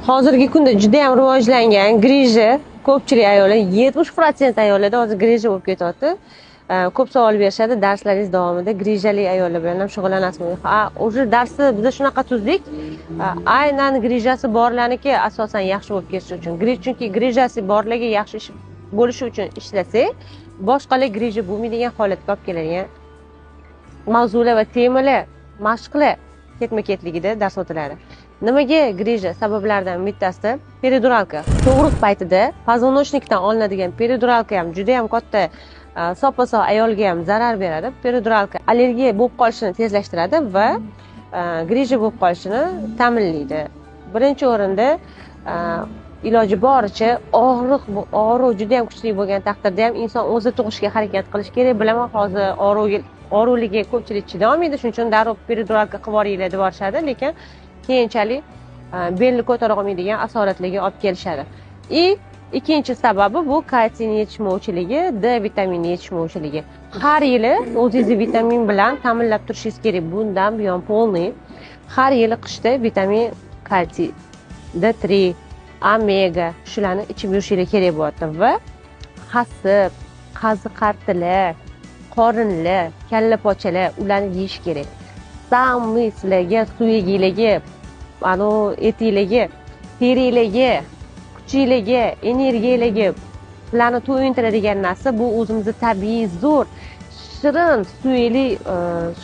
Hozirgi kunda juda ham rivojlangan grija ko'pchilik ayollar 70% ayollarda hozir grija bo'lib ketyapti. Ko'p savol berishadi, darslaringiz davomida grijali ayollar bilan ham shug'ullanasizmi? O'sha darsni biz shunaqa tuzdik. Aynan grijasi borlarniki asosan yaxshi bo'lib ketishi uchun. Chunki grijasi borlarga yaxshi ish bo'lishi uchun ishlasak, boshqalar grija bo'lmaydigan holatga olib keladigan mavzular va temalar, mashqlar ketma-ketligida dars o'tiladi. Nimaga grija? Sabablaridan bittasi periduralka. Tug'ruq paytida poзвоночникdan olinadigan periduralka ham juda ham katta soppa-sog' ayolga ham zarar beradi. Periduralka allergiya bo'lib qolishini tezlashtiradi va grija bo'lib qolishini ta'minlaydi. Birinchi o'rinda iloji boricha og'riq juda ham kuchli bo'lgan taqdirda ham inson o'zi tug'ishga harakat qilish kerak. Bilaman, hozir og'riqligiga ko'pchilik chidolmaydi, shuning uchun darrov periduralka qilib yuboringlar deb yorishadi, lekin keyinchalik belni ko'tara olmaydigan asoratlarga olib kelishadi. Ikkinchi sababi bu kalsiy yetishmovchiligi, D vitamini yetishmovchiligi. Har yili o'zingizni vitamin bilan ta'minlab turishingiz kerak. Bundan buyon polniy har yili qishda vitamin, kalsiy, D3, omega shularni ichib yurishingiz kerak bo'lyapti va hasib, qazi-qartilar, qorinlar, kalla pochalar ularni yeyish kerak. Samimiy sizlarga suyugilarga, etinglarga, teringlarga, kuchinglarga, energiyalarga ularni to'yintiradigan narsa bu o'zimizni tabiiy zo'r, shirin, suyli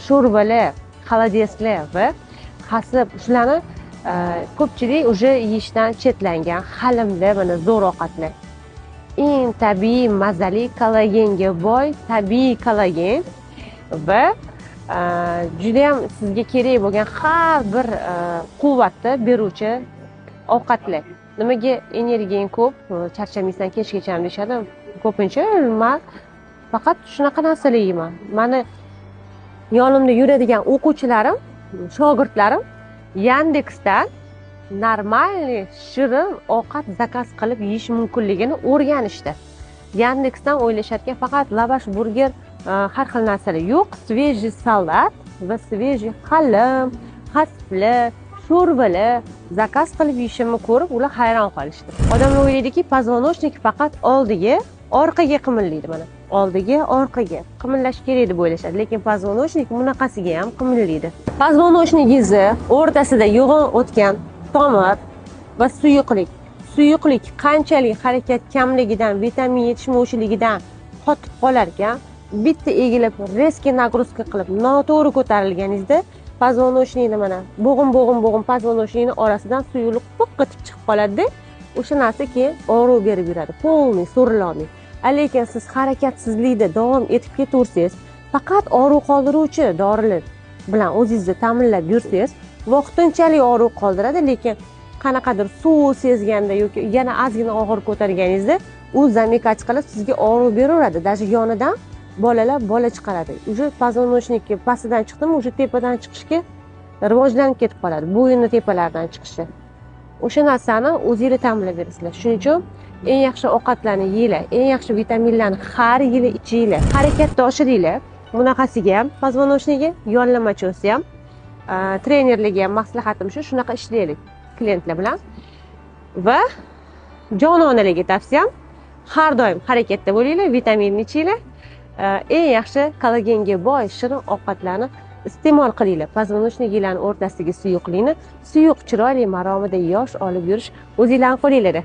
sho'rvalar, xolodeslar va hasib shularni ko'pchilik уже yeyishdan chetlangan halimlar, mana zo'r ovqatlar. Eng tabiiy mazali kollagenga boy tabiiy kollagen va juda ham sizga kerak bo'lgan har bir quvvatni beruvchi ovqatlar. Nimaga energiyang ko'p, charchamaysan kechgacha ham deyishadi. Ko'pincha men faqat shunaqa narsalar yeyman. Mani yonimda yuradigan o'quvchilarim, shogirdlarim Yandexdan normalniy shirin ovqat zakaz qilib yeyish mumkinligini o'rganishdi. Yandexdan o'ylashadiki, faqat lavash, burger, har xil narsalar yo'q, svejiy salat va svejiy halim, hasblar, sho'rvalar zakaz qilib yeyishimni ko'rib, ular hayron qolishdi. Odamlar o'ylaydiki, poзвоночник faqat oldiga, orqaga qimillaydi mana. Oldiga, orqaga qimillash kerak deb o'ylashadi, lekin poзвоночник bunaqasiga ham qimillaydi. Poзвоночниgingizni o'rtasida yo'g'on o'tgan tomir va suyuqlik. Suyuqlik qanchalik harakat kamligidan, vitamin yetishmovchiligidan qotib qolar ekan, bitta egilib, reski nagruzka qilib, noto'g'ri ko'tarilganingizda poзвоночникni mana bo'g'im poзвоночникni orasidan suyuqlik qo'qqitib chiqib qoladi-da, o'sha narsa keyin og'riq berib yuradi, polniy so'rilolmay. Lekin siz harakatsizlikda davom etib ketaversangiz, faqat og'riq qoldiruvchi dorilar bilan o'zingizni ta'minlab yursangiz, vaqtinchalik og'riq qoldiradi, lekin qanaqadir suv sezganda yoki yana ozgina og'ir ko'targaningizda u zamikach qilib sizga og'riq beraveradi. Даже yonidan bola chiqaradi. Уже poзвоночникka pastidan chiqdimi, уже tepadan chiqishga rivojlanib ketib qoladi. Bo'yinni tepalaridan chiqishi. O'sha narsani o'zingizlar ta'minlab berasizlar. Shuning uchun eng yaxshi ovqatlarni yeyinglar, eng yaxshi vitaminlarni har yili ichinglar. Harakatni oshiringlar. Bunaqasiga ham poзвоночниga yonlamachi o'tsa ham trenerlarga ham maslahatim shunaqa ishlaylik klientlar bilan. Va jononalarga tavsiyam, har doim harakatda bo'linglar, vitaminni ichinglar. Eng yaxshi kollagenga boy shirin ovqatlarni iste'mol qilinglar. Poзвоночникlarning o'rtasidagi suyuqlikni, suyuq chiroyli maromida yosh olib yurish o'zingizlarning qo'lingizda.